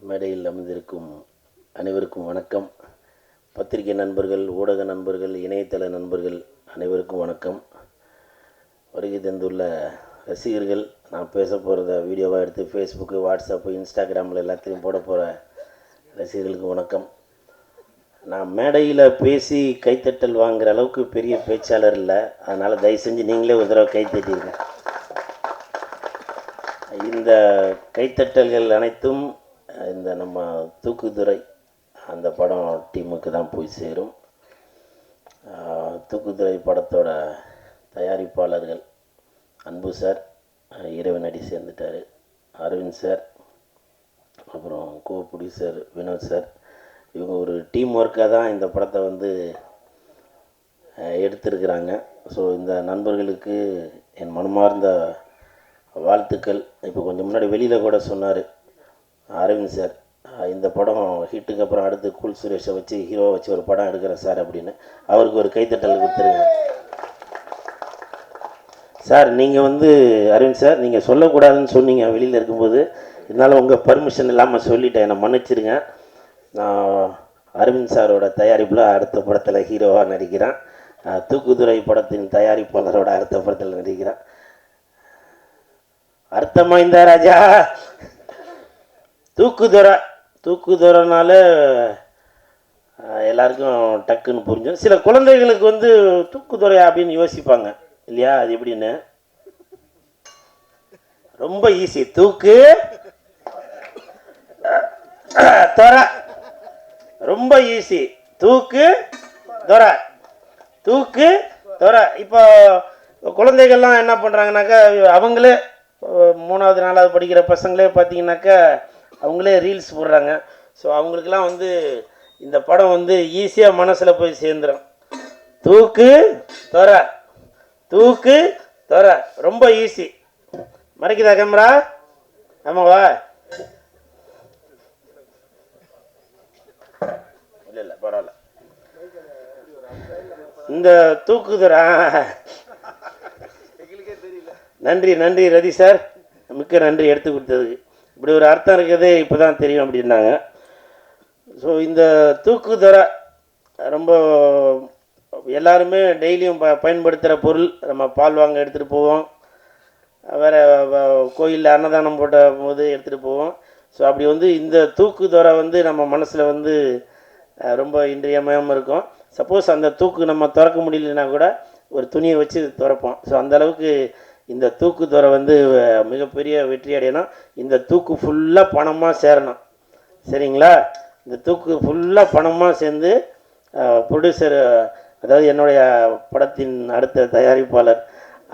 மேடையில் அமர்ந்திருக்கும் அனைவருக்கும் வணக்கம். பத்திரிகை நண்பர்கள், ஊடக நண்பர்கள், இணையதள நண்பர்கள் அனைவருக்கும் வணக்கம். வருகை தந்துள்ள ரசிகர்கள், நான் பேச போகிறத வீடியோவாக எடுத்து ஃபேஸ்புக்கு, வாட்ஸ்அப்பு, இன்ஸ்டாகிராமில் எல்லாத்தையும் போட போகிற ரசிகர்களுக்கு வணக்கம். நான் மேடையில் பேசி கைத்தட்டல் வாங்குகிற அளவுக்கு பெரிய பேச்சாளர் இல்லை, அதனால் தயவு செஞ்சு நீங்களே ஒரு தடவை கைத்தட்டிடுங்க. இந்த கைத்தட்டல்கள் அனைத்தும் இந்த நம்ம தூக்குதுறை அந்த படம் டீமுக்கு தான் போய் சேரும். தூக்குதுறை படத்தோட தயாரிப்பாளர்கள் அன்பு சார், இறைவனடி சேர்ந்துட்டார், அரவிந்த் சார், அப்புறம் ப்ரொடியூசர் வினோத் சார். இவங்க ஒரு டீம் ஒர்க்காக தான் இந்த படத்தை வந்து எடுத்திருக்கிறாங்க. ஸோ இந்த நண்பர்களுக்கு என் மனமார்ந்த வாழ்த்துக்கள். இப்போ கொஞ்சம் முன்னாடி வெளியில் கூட சொன்னார் அரவிந்த் சார், இந்த படம் ஹிட்டுக்கு அப்புறம் அடுத்து கூல் சுரேஷை வச்சு ஹீரோவை வச்சு ஒரு படம் எடுக்கிறேன் சார் அப்படின்னு. அவருக்கு ஒரு கைத்தட்டல் கொடுத்துருங்க சார். நீங்கள் வந்து அரவிந்த் சார், நீங்கள் சொல்லக்கூடாதுன்னு சொன்னீங்க வெளியில் இருக்கும்போது, இதனால் உங்கள் பர்மிஷன் இல்லாமல் சொல்லிட்டேன், என்னை மன்னிச்சிருங்க. நான் அரவிந்த் சாரோட தயாரிப்பில் அடுத்த படத்தில் ஹீரோவாக நடிக்கிறேன். தூக்குதுறை படத்தின் தயாரிப்பாளரோட அடுத்த படத்தில் நடிக்கிறேன். அர்த்தமா இந்த ராஜா தூக்குதுறைனால எல்லாருக்கும் டக்குன்னு புரிஞ்சும். சில குழந்தைகளுக்கு வந்து தூக்குதுறை அப்படின்னு யோசிப்பாங்க இல்லையா, அது எப்படின்னு. ரொம்ப ஈஸி. தூக்கு துறை ரொம்ப ஈஸி. தூக்கு துறை, தூக்கு துறை. இப்போ குழந்தைகள்லாம் என்ன பண்ணுறாங்கனாக்கா, அவங்களே 3வது 4வது படிக்கிற பசங்களே பார்த்தீங்கன்னாக்கா அவங்களே ரீல்ஸ் போடுறாங்க. ஸோ அவங்களுக்கெல்லாம் வந்து இந்த படம் வந்து ஈஸியாக மனசில் போய் சேர்ந்துடும். தூக்கு துறை, தூக்கு துறை ரொம்ப ஈஸி. மறைக்குதா கேமரா? ஆமாவா? இல்லை இல்லை பரவாயில்ல. இந்த தூக்குதுறை நன்றி நன்றி ரதி சார், மிக்க நன்றி எடுத்து கொடுத்ததுக்கு. இப்படி ஒரு அர்த்தம் இருக்கிறதே இப்போ தான் தெரியும் அப்படின்னாங்க. ஸோ இந்த தூக்குதுறை ரொம்ப எல்லாருமே டெய்லியும் பயன்படுத்துகிற பொருள். நம்ம பால் வாங்க எடுத்துகிட்டு போவோம், வேறு கோயிலில் அன்னதானம் போட்ட போது எடுத்துகிட்டு போவோம். ஸோ அப்படி வந்து இந்த தூக்குதுறை வந்து நம்ம மனசில் வந்து ரொம்ப இன்றியமையாமல் இருக்கும். சப்போஸ் அந்த தூக்கு நம்ம திறக்க முடியலன்னா கூட ஒரு துணியை வச்சு திறப்போம். ஸோ அந்தளவுக்கு இந்த தூக்குதுறை வந்து மிகப்பெரிய வெற்றி அடையணும். இந்த தூக்கு ஃபுல்லாக பணமாக சேரணும், சரிங்களா? இந்த தூக்கு ஃபுல்லாக பணமாக சேர்ந்து ப்ரொடியூசர், அதாவது என்னுடைய படத்தின் அடுத்த தயாரிப்பாளர்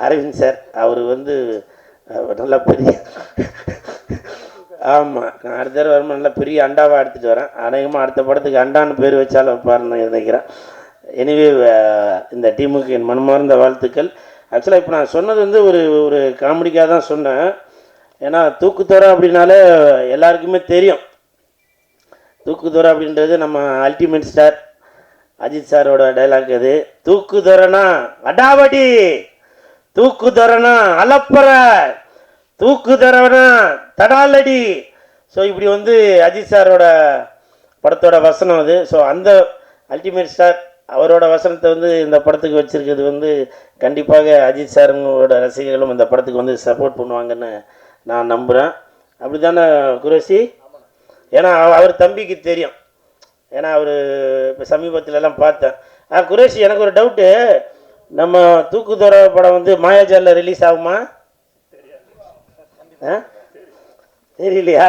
அரவிந்த் சார், அவர் வந்து நல்லா பெரிய ஆமாம், நான் அடுத்த தடவை வரும்போது நல்லா பெரிய அண்டாவாக எடுத்துகிட்டு வரேன். அநேகமாக அடுத்த படத்துக்கு அண்டான்னு பேர் வச்சாலும் வைப்பாருன்னு நினைக்கிறேன். எனிவே இந்த டீமுக்கு என் மனமார்ந்த வாழ்த்துக்கள். ஆக்சுவலாக இப்போ நான் சொன்னது வந்து ஒரு காமெடிக்காக தான் சொன்னேன். ஏன்னா தூக்குதுறை அப்படின்னாலே எல்லாருக்குமே தெரியும். தூக்குதுறை அப்படின்றது நம்ம அல்டிமேட் ஸ்டார் அஜித் சாரோட டைலாக். அது தூக்குதுறைனா அடாவடி, தூக்குதுறைனா அலப்பற, தூக்குதுறைனா தடாலடி. ஸோ இப்படி வந்து அஜித் சாரோட படத்தோட வசனம் அது. ஸோ அந்த அல்டிமேட் ஸ்டார் அவரோட வசனத்தை வந்து இந்த படத்துக்கு வச்சுருக்கிறது வந்து கண்டிப்பாக அஜித் சாருங்களோட ரசிகர்களும் இந்த படத்துக்கு வந்து சப்போர்ட் பண்ணுவாங்கன்னு நான் நம்புகிறேன். அப்படி தானே குரேஷி? ஏன்னா அவர் தம்பிக்கு தெரியும். ஏன்னா அவர் இப்போ சமீபத்திலலாம் பார்த்தேன். குரேஷி, எனக்கு ஒரு டவுட்டு, நம்ம தூக்குதுறை படம் வந்து மாயாஜாலில் ரிலீஸ் ஆகுமா? தெரியலையா?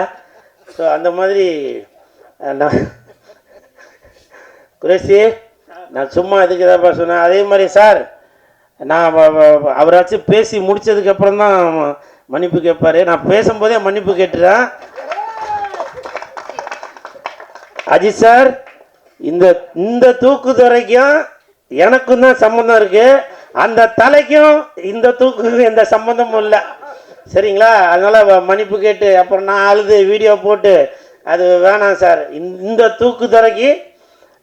ஸோ அந்த மாதிரி குரேஷி, நான் சும்மா இதுக்கு தான் சொன்னேன். அதே மாதிரி சார், நான் அவராச்சும் பேசி முடித்ததுக்கப்புறம் தான் மன்னிப்பு கேட்பார். நான் பேசும்போதே மன்னிப்பு கேட்டுறேன். அஜித் சார், இந்த தூக்குதுறைக்கும் எனக்கும் தான் சம்மந்தம் இருக்குது, அந்த தலைக்கும் இந்த தூக்குக்கும் எந்த சம்மந்தமும் இல்லை, சரிங்களா? அதனால் மன்னிப்பு கேட்டு அப்புறம் நான் அழுது வீடியோ போட்டு அது வேணாம் சார். இந்த தூக்குதுறைக்கு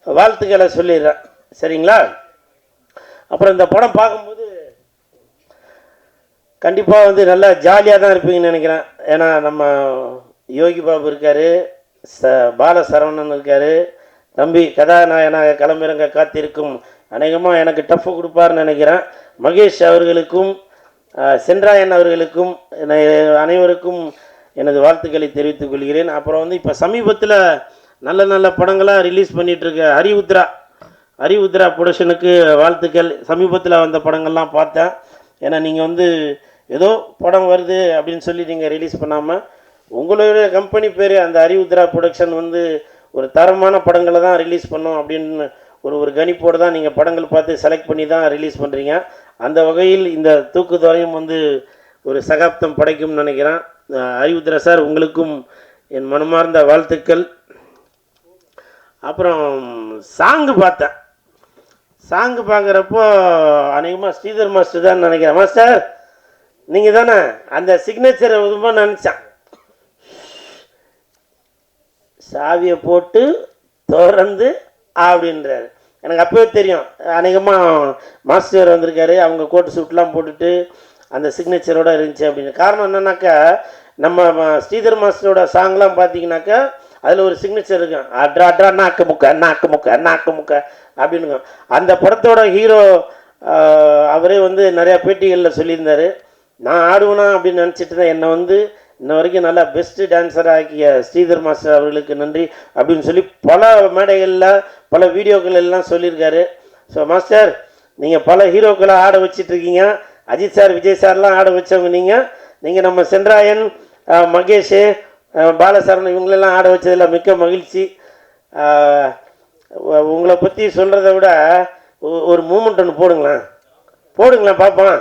வாழ்த்துக்களை சொல்லிடுறேன், சரிங்களா? அப்புறம் இந்த படம் பார்க்கும்போது கண்டிப்பாக வந்து நல்லா ஜாலியாக தான் இருப்பீங்கன்னு நினைக்கிறேன். ஏன்னா நம்ம யோகி பாபு இருக்கார், பாலசரவணன் இருக்கார், தம்பி கதாநாயகனாக களமிறங்க காத்திருக்கும், அநேகமாக எனக்கு டஃப் கொடுப்பார்னு நினைக்கிறேன், மகேஷ் அவர்களுக்கும் சென்றாயன் அவர்களுக்கும் அனைவருக்கும் எனது வாழ்த்துக்களை தெரிவித்துக் கொள்கிறேன். அப்புறம் வந்து இப்போ சமீபத்தில் நல்ல நல்ல படங்களாக ரிலீஸ் பண்ணிகிட்ருக்க ஹரிஉத்ரா ப்ரொடக்ஷனுக்கு வாழ்த்துக்கள். சமீபத்தில் வந்த படங்கள்லாம் பார்த்தேன். ஏன்னா நீங்கள் வந்து ஏதோ படம் வருது அப்படின்னு சொல்லி நீங்கள் ரிலீஸ் பண்ணாமல் உங்களுடைய கம்பெனி பேர் அந்த ஹரிஉத்ரா ப்ரொடக்ஷன் வந்து ஒரு தரமான படங்களை தான் ரிலீஸ் பண்ணோம் அப்படின்னு ஒரு கணிப்போடு தான் நீங்கள் படங்கள் பார்த்து செலக்ட் பண்ணி தான் ரிலீஸ் பண்ணுறீங்க. அந்த வகையில் இந்த தூக்குதொலையும் வந்து ஒரு சகாப்தம் படைக்கும்னு நினைக்கிறேன். ஹரிஉத்ரா சார், உங்களுக்கும் என் மனமார்ந்த வாழ்த்துக்கள். அப்புறம் சாங்கு பார்த்தேன். சாங்கு பார்க்குறப்போ அநேகமாக ஸ்ரீதர் மாஸ்டர் தான் நினைக்கிறேன். மாஸ்டர் நீங்கள் தானே அந்த சிக்னேச்சரை ரொம்ப நினச்சேன். சாவியை போட்டு திறந்து அப்படின்றாரு. எனக்கு அப்போவே தெரியும் அநேகமாக மாஸ்டர் வந்திருக்காரு, அவங்க கோட்டு சூட்லாம் போட்டுட்டு அந்த சிக்னேச்சரோடு இருந்துச்சு அப்படின்னு. காரணம் என்னன்னாக்கா, நம்ம ஸ்ரீதர் மாஸ்டரோட சாங்லாம் பார்த்தீங்கன்னாக்கா அதில் ஒரு சிக்னேச்சர் இருக்கும், அட்ரா அட்ரா நாக்கு முக்க நாக்கு முக்க நாக்கு முக்க அப்படின்னு. அந்த படத்தோட ஹீரோ அவரே வந்து நிறையா பேட்டிகளில் சொல்லியிருந்தார், நான் ஆடுவேனா அப்படின்னு நினச்சிட்டு தான் என்னை வந்து இன்ன வரைக்கும் நல்லா பெஸ்ட்டு டான்ஸர் ஆக்கிய ஸ்ரீதர் மாஸ்டர் அவர்களுக்கு நன்றி அப்படின்னு சொல்லி பல மேடைகளில் பல வீடியோக்கள் எல்லாம் சொல்லியிருக்காரு. ஸோ மாஸ்டர், நீங்கள் பல ஹீரோக்களை ஆட வச்சிட்ருக்கீங்க. அஜித் சார், விஜய் சார்லாம் ஆட வச்சவங்க நீங்கள் நம்ம சென்றாயன், மகேஷ், பாலசரவணன் இவங்களெல்லாம் ஆட வச்சதில் மிக்க மகிழ்ச்சி. உங்களை பற்றி சொல்கிறத விட ஒரு மூமெண்ட் ஒன்று போடுங்களேன் பார்ப்போம்.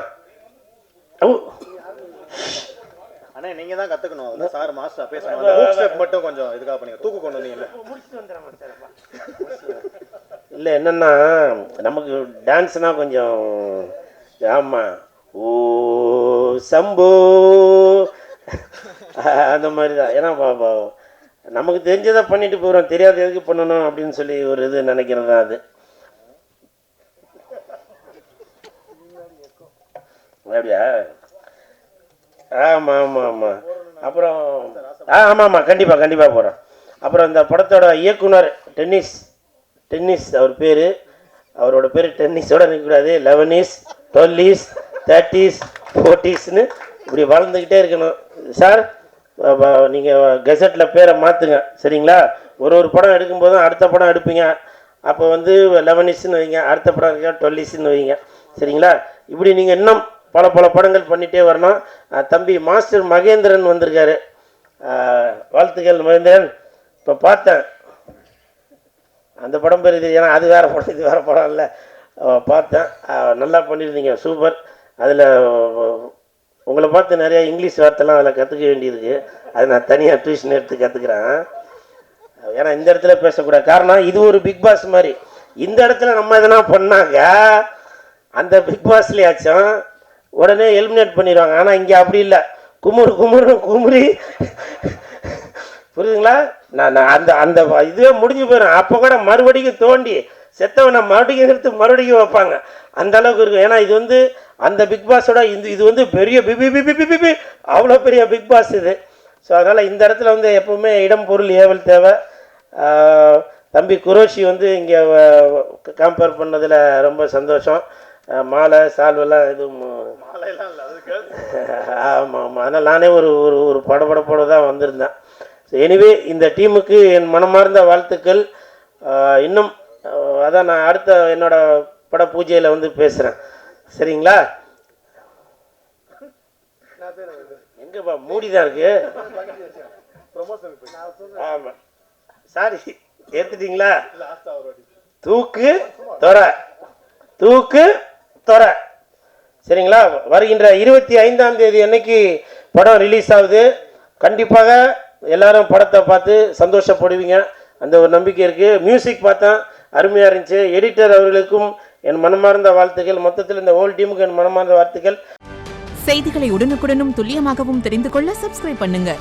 அண்ணா நீங்கள் தான் கற்றுக்கணும் சார், மாஸ்டர் பேசுகிறேன் மட்டும் கொஞ்சம் இதுக்காக பண்ணி தூக்கு கொண்டு வந்தீங்கல்ல. இல்லை என்னென்னா, நமக்கு டான்ஸ்னால் கொஞ்சம் ஆமாம், ஓ சம்போ அந்த மாதிரி தான். ஏன்னா நமக்கு தெரிஞ்சதை பண்ணிட்டு போகிறோம், தெரியாத எதுக்கு பண்ணணும் அப்படின்னு சொல்லி ஒரு இது நினைக்கிறது தான் அது. அப்படியா? ஆமாம் ஆமாம் ஆமாம். அப்புறம் ஆமாம் கண்டிப்பாக போகிறோம். அப்புறம் இந்த படத்தோட இயக்குனர் டென்னிஸ் அவர் பேர், அவரோட பேர் டென்னிஸோடு நிற்கக்கூடாது, 11s 12s 30s 40sன்னு இப்படி வளர்ந்துக்கிட்டே இருக்கணும். சார், நீங்கள் கெசட்டில் பேரை மாற்றுங்க சரிங்களா? ஒரு படம் எடுக்கும்போதும் அடுத்த படம் எடுப்பீங்க, அப்போ வந்து 11sன்னு வைங்க, அடுத்த படம் இருக்க 12sன்னு வைங்க சரிங்களா? இப்படி நீங்கள் இன்னும் பல படங்கள் பண்ணிகிட்டே வரணும். தம்பி மாஸ்டர் மகேந்திரன் வந்திருக்காரு, வாழ்த்துக்கள் மகேந்திரன். இப்போ பார்த்தேன் அந்த படம் பேர் இது, ஏன்னா அது வேறு படம் இது வேறு படம் இல்லை, பார்த்தேன். நல்லா பண்ணியிருந்தீங்க, சூப்பர். அதில் உங்களை பார்த்து நிறையா இங்கிலீஷ் வார்த்தைலாம் அதில் கற்றுக்க வேண்டியிருக்கு, அது நான் தனியாக டியூஷன் எடுத்து கற்றுக்குறேன். ஏன்னா இந்த இடத்துல பேசக்கூடாது, காரணம் இது ஒரு பிக் பாஸ் மாதிரி. இந்த இடத்துல நம்ம எதனா பண்ணாங்க அந்த பிக் பாஸ்லேயாச்சும் உடனே எலிமினேட் பண்ணிடுவாங்க. ஆனால் இங்கே அப்படி இல்லை, குமுறி புரியுதுங்களா? நான் அந்த அந்த இதுவே முடிஞ்சு போயிடும். அப்போ கூட மறுபடியும் தோண்டி செத்தவனை மறுபடியும் எடுத்து மறுபடியும் வைப்பாங்க, அந்த அளவுக்கு இருக்கும். ஏன்னா இது வந்து அந்த பிக் பாஸோட இது வந்து பெரிய பிபி அவ்வளோ பெரிய பிக் பாஸ் இது. ஸோ அதனால் இந்த இடத்துல வந்து எப்போவுமே இடம் பொருள் ஏவல் தேவை. தம்பி குரோஷி வந்து இங்கே கம்பேர் பண்ணதில் ரொம்ப சந்தோஷம். மாலை சால்வெல்லாம் எதுவும் ஆமாம், அதனால் நானே ஒரு படப்படப்போடு தான் வந்திருந்தேன். ஸோ எனிவே இந்த டீமுக்கு என் மனமார்ந்த வாழ்த்துக்கள். இன்னும் அதான் நான் அடுத்த என்னோட பட பூஜையில் வந்து பேசுகிறேன் சரிங்களா? எங்கேப்பா மூடி தான் இருக்கு? ஆமாம், சாரி ஏற்றுட்டீங்களா? தூக்கு தொர சரிங்களா? வருகின்ற 25ஆம் தேதி அன்னைக்கு படம் ரிலீஸ் ஆகுது. கண்டிப்பாக எல்லாரும் படத்தை பார்த்து சந்தோஷப்படுவீங்க, அந்த ஒரு நம்பிக்கை இருக்குது. மியூசிக் பார்த்தேன், அருமையாக இருந்துச்சு. எடிட்டர் அவர்களுக்கும் என் மனமார்ந்த வாழ்த்துக்கள். மொத்தத்தில் இந்த ஹோல் டீமுக்கு என் மனமார்ந்த வாழ்த்துக்கள். செய்திகளை உடனுக்குடனும் துல்லியமாகவும் தெரிந்து கொள்ள சப்ஸ்கிரைப் பண்ணுங்க.